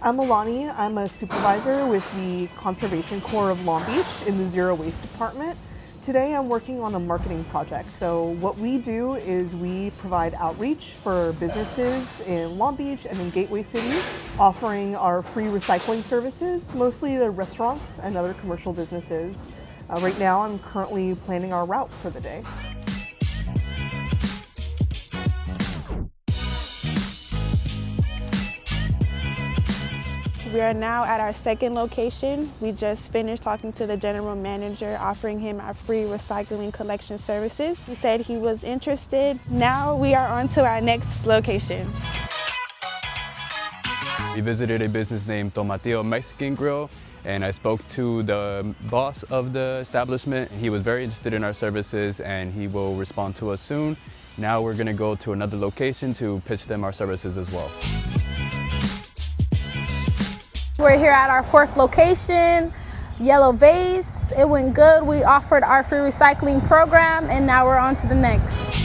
I'm Alani. I'm a supervisor with the Conservation Corps of Long Beach in the Zero Waste Department. Today I'm working on a marketing project. So what we do is we provide outreach for businesses in Long Beach and in gateway cities, offering our free recycling services, mostly to restaurants and other commercial businesses. Right now I'm currently planning our route for the day. We are now at our second location. We just finished talking to the general manager, offering him our free recycling collection services. He said he was interested. Now we are on to our next location. We visited a business named Tomatillo Mexican Grill, and I spoke to the boss of the establishment. He was very interested in our services and he will respond to us soon. Now we're gonna go to another location to pitch them our services as well. We're here at our fourth location, Yellow Vase. It went good. We offered our free recycling program and now we're on to the next.